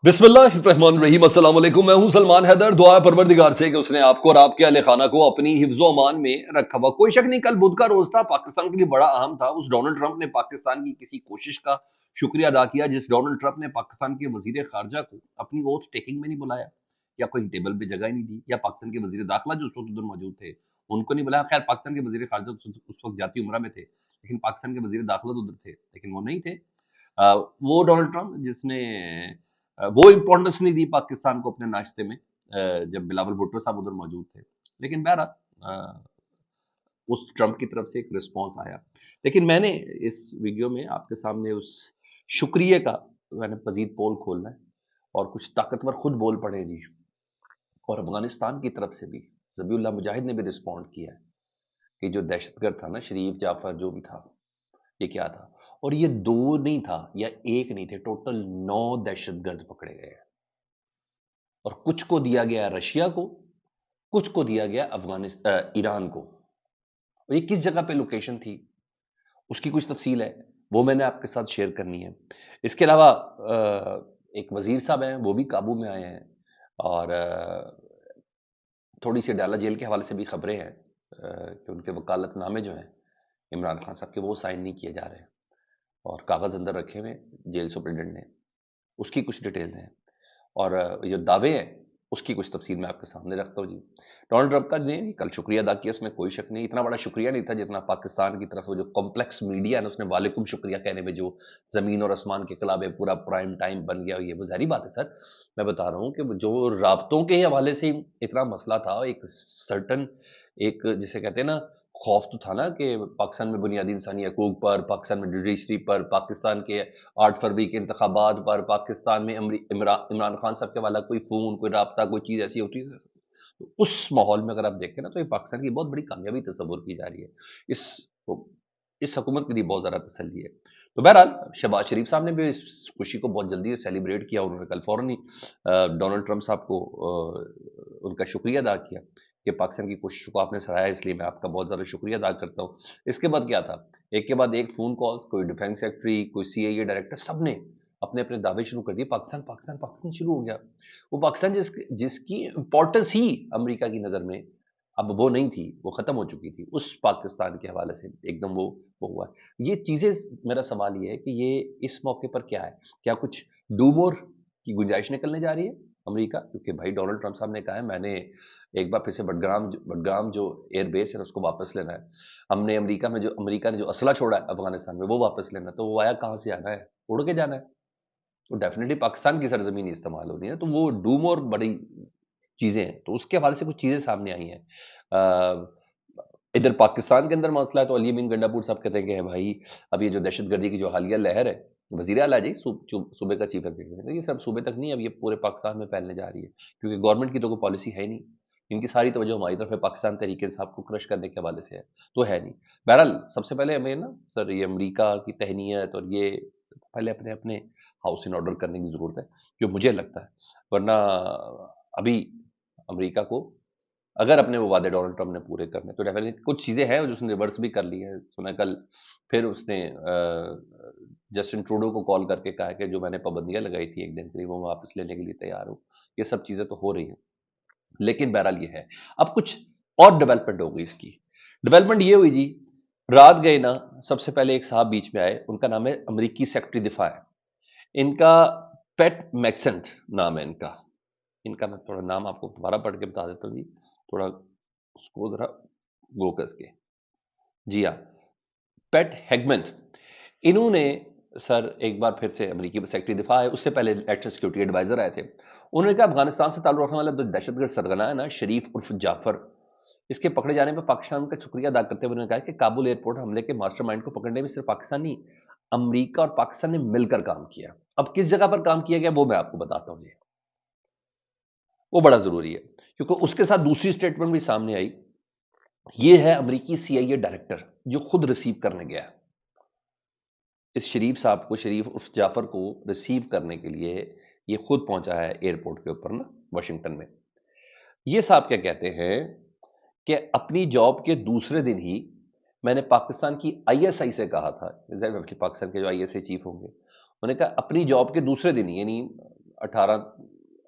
بسم اللہ الرحمن الرحیم۔ السلام علیکم، میں ہوں سلمان حیدر۔ دعا ہے پروردگار سے کہ اس نے آپ کو اور آپ کے اہل خانہ کو اپنی حفظ و امان میں رکھا ہوا۔ کوئی شک نہیں، کل بدھ کا روز تھا، پاکستان کے لیے بڑا اہم تھا۔ اس ڈونلڈ ٹرمپ نے پاکستان کی کسی کوشش کا شکریہ ادا کیا جس ڈونلڈ ٹرمپ نے پاکستان کے وزیر خارجہ کو اپنی اوتھ ٹیکنگ میں نہیں بلایا، یا کوئی ٹیبل پہ جگہ ہی نہیں دی، یا پاکستان کے وزیر داخلہ جو اس وقت ادھر موجود تھے ان کو نہیں بلایا۔ خیر، پاکستان کے وزیر خارجہ اس وقت جاتی عمرہ میں تھے، لیکن پاکستان کے وزیر داخلہ تو ادھر تھے، لیکن وہ نہیں تھے۔ وہ ڈونلڈ ٹرمپ جس نے وہ امپورٹنس نہیں دی پاکستان کو اپنے ناشتے میں جب بلاول بھٹو صاحب ادھر موجود تھے، لیکن بہرحال اس ٹرمپ کی طرف سے ایک رسپانس آیا۔ لیکن میں نے اس ویڈیو میں آپ کے سامنے اس شکریہ کا میں نے مزید پول کھولنا ہے اور کچھ طاقتور خود بول پڑے جی، اور افغانستان کی طرف سے بھی ذبیح اللہ مجاہد نے بھی رسپونڈ کیا ہے کہ جو دہشت گرد تھا نا، شریف جعفر جو بھی تھا، یہ کیا تھا، اور یہ 2 نہیں تھا یا 1 نہیں تھے، ٹوٹل 9 دہشت گرد پکڑے گئے ہیں، اور کچھ کو دیا گیا رشیا کو، کچھ کو دیا گیا ایران کو۔ اور یہ کس جگہ پہ لوکیشن تھی اس کی کچھ تفصیل ہے، وہ میں نے آپ کے ساتھ شیئر کرنی ہے۔ اس کے علاوہ ایک وزیر صاحب ہیں، وہ بھی قابو میں آئے ہیں، اور تھوڑی سی ڈالا جیل کے حوالے سے بھی خبریں ہیں کہ ان کے وکالت نامے جو ہیں عمران خان صاحب کے وہ سائن نہیں کیے جا رہے، اور کاغذ اندر رکھے ہوئے جیل سپرنٹینڈنٹ نے، اس کی کچھ ڈیٹیلز ہیں، اور یہ دعوے ہیں اس کی کچھ تفصیل میں آپ کے سامنے رکھتا ہوں جی۔ ڈونلڈ ٹرمپ کا نے کل شکریہ ادا کیا، اس میں کوئی شک نہیں، اتنا بڑا شکریہ نہیں تھا جتنا پاکستان کی طرف جو کمپلیکس میڈیا ہے نا، اس نے وعلیکم شکریہ کہنے میں جو زمین اور آسمان کے خلا میں پورا پرائم ٹائم بن گیا، یہ وہ ظاہری بات ہے سر، میں بتا رہا ہوں کہ جو رابطوں کے حوالے سے اتنا مسئلہ تھا، ایک سرٹن ایک جسے کہتے ہیں نا خوف تو تھا نا کہ پاکستان میں بنیادی انسانی حقوق پر، پاکستان میں جوڈیشری پر، پاکستان کے 8 فروری کے انتخابات پر، پاکستان میں عمران خان صاحب کے والا کوئی فون، کوئی رابطہ، کوئی چیز ایسی ہوتی ہے۔ اس ماحول میں اگر آپ دیکھیں نا تو یہ پاکستان کی بہت بڑی کامیابی تصور کی جا رہی ہے، اس حکومت کے لیے بہت زیادہ تسلی ہے۔ تو بہرحال شہباز شریف صاحب نے بھی اس خوشی کو بہت جلدی سے سیلیبریٹ کیا، انہوں نے کل فوراً ہی ڈونلڈ ٹرمپ صاحب کو ان کا شکریہ ادا کیا کہ پاکستان کی کوشش کو آپ نے سراہا، اس لیے میں آپ کا بہت زیادہ شکریہ ادا کرتا ہوں۔ اس کے بعد کیا تھا، ایک کے بعد ایک فون کال، کوئی ڈیفینس سیکرٹری، کوئی CIA ڈائریکٹر، سب نے اپنے اپنے دعوے شروع کر دیے، پاکستان پاکستان پاکستان شروع ہو گیا۔ وہ پاکستان جس کی امپورٹنس ہی امریکہ کی نظر میں اب وہ نہیں تھی، وہ ختم ہو چکی تھی، اس پاکستان کے حوالے سے ایک دم وہ ہوا ہے۔ یہ چیزیں، میرا سوال یہ ہے کہ یہ اس موقع پر کیا ہے، کیا کچھ ڈو مور کی گنجائش نکلنے جا رہی ہے امریکہ؟ کیونکہ بھائی ڈونلڈ ٹرمپ صاحب نے کہا ہے میں نے ایک بار پھر سے بٹگرام جو ایئر بیس ہے اس کو واپس لینا ہے، ہم نے امریکہ نے جو اسلحہ چھوڑا ہے افغانستان میں وہ واپس لینا ہے، تو وہ آیا کہاں سے آنا ہے، اڑ کے جانا ہے، تو ڈیفینیٹلی پاکستان کی سرزمین استعمال ہو رہی ہے، تو وہ ڈوم اور بڑی چیزیں ہیں، تو اس کے حوالے سے کچھ چیزیں سامنے آئی ہیں۔ ادھر پاکستان کے اندر مسئلہ ہے تو علی امین گنڈا پور صاحب کہتے ہیں کہ بھائی اب یہ جو دہشت گردی کی جو حالیہ لہر ہے، وزیر اعلیٰ جی صوبے کا چیف ایگزیکٹو، یہ سب صوبے تک نہیں، اب یہ پورے پاکستان میں پھیلنے جا رہی ہے، کیونکہ گورنمنٹ کی تو کوئی پالیسی ہے نہیں، ان کی ساری توجہ ہماری طرف ہے، پاکستان تحریک انصاف کو کرش کرنے کے حوالے سے ہے، تو ہے نہیں۔ بہرحال سب سے پہلے ہمیں نا سر یہ امریکہ کی تہنیت اور یہ پہلے اپنے اپنے ہاؤس ان آرڈر کرنے کی ضرورت ہے، جو مجھے لگتا ہے، ورنہ ابھی امریکہ کو اگر اپنے وہ وعدے ڈونلڈ ٹرمپ نے پورے کرنے تو ڈیفینیٹلی کچھ چیزیں ہیں جو اس نے ریورس بھی کر لی ہے، سنا کل پھر اس نے جسٹن ٹروڈو کو کال کر کے کہا کہ جو میں نے پابندیاں لگائی تھی ایک دن کے لیے وہ واپس لینے کے لیے تیار ہوں، یہ سب چیزیں تو ہو رہی ہیں، لیکن بہرحال یہ ہے اب کچھ اور ڈیولپمنٹ ہو گئی۔ اس کی ڈیولپمنٹ یہ ہوئی جی، رات گئے نا، سب سے پہلے ایک صاحب بیچ میں آئے، ان کا نام ہے امریکی سیکرٹری دفاع ہے، ان کا پیٹ میکسنٹ نام ہے، ان کا میں تھوڑا نام آپ کو دوبارہ پڑھ کے بتا دیتا ہوں جی، تھوڑا اس کو ذرا گو کس کے، جی ہاں، پیٹ ہیگمنٹ، انہوں نے سر ایک بار پھر سے امریکی سیکرٹری دفاع ہے، اس سے پہلے نیشنل سیکورٹی ایڈوائزر آئے تھے، انہوں نے کہا افغانستان سے تعلق رکھنے والا دہشت گرد سرگنا ہے نا شریف عرف جعفر، اس کے پکڑے جانے پر پاکستان کا شکریہ ادا کرتے ہوئے انہوں نے کہا کہ کابل ایئرپورٹ حملے کے ماسٹر مائنڈ کو پکڑنے میں صرف پاکستان نہیں، امریکہ اور پاکستان نے مل کر کام کیا۔ اب کس جگہ پر کام کیا گیا وہ میں آپ کو بتاتا ہوں، وہ بڑا ضروری ہے، کیونکہ اس کے ساتھ دوسری سٹیٹمنٹ بھی سامنے آئی، یہ ہے امریکی CIA ڈائریکٹر جو خود ریسیو کرنے گیا اس شریف صاحب کو، شریف عرف جعفر کو ریسیو کرنے کے لیے یہ خود پہنچا ہے ایئرپورٹ کے اوپر نا واشنگٹن میں۔ یہ صاحب کیا کہتے ہیں کہ اپنی جاب کے دوسرے دن ہی میں نے پاکستان کی ISI سے کہا تھا کہ پاکستان کے جو ISI چیف ہوں گے، انہوں نے کہا اپنی جاب کے دوسرے دن ہی، یعنی 18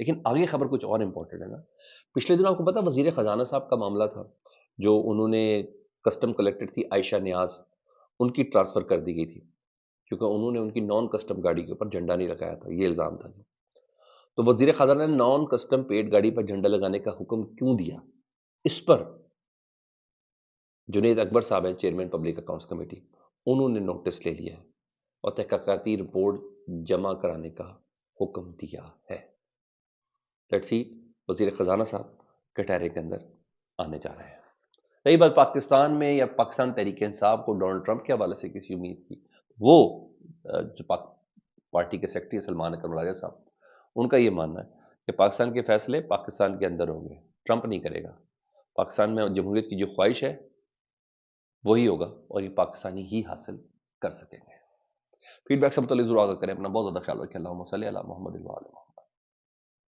لیکن آگے خبر کچھ اور امپورٹنٹ ہے نا. پچھلے دنوں آپ کو پتا وزیر خزانہ صاحب کا معاملہ تھا، جو انہوں نے کسٹم کلیکٹر تھی عائشہ نیاز، ان کی ٹرانسفر کر دی گئی تھی کیونکہ انہوں نے ان کی نان کسٹم گاڑی کے اوپر جھنڈا نہیں لگایا تھا، یہ الزام تھا. تو وزیر خزانہ نے نان کسٹم پیڈ گاڑی پر جھنڈا لگانے کا حکم کیوں دیا؟ اس پر جنید اکبر صاحب ہیں چیئرمین پبلک اکاؤنٹس کمیٹی، انہوں نے نوٹس لے لیا ہے اور تحقیقاتی رپورٹ جمع کرانے کا حکم دیا ہے. لیٹس سی وزیر خزانہ صاحب کٹہرے کے اندر آنے جا رہے ہیں. رہی بات پاکستان میں یا پاکستان تحریک انصاف کو ڈونلڈ ٹرمپ کے حوالے سے کسی امید کی، وہ جو پارٹی کے سیکرٹری سلمان اکرم راجہ صاحب، ان کا یہ ماننا ہے کہ پاکستان کے فیصلے پاکستان کے اندر ہوں گے، ٹرمپ نہیں کرے گا. پاکستان میں جمہوریت کی جو خواہش ہے وہی ہوگا اور یہ پاکستانی ہی حاصل کر سکیں گے. فیڈ بیک سب تو ضرور آگاہ کریں. اپنا بہت زیادہ خیال رکھیں. اللہم صلی علی محمد وعلی محمد.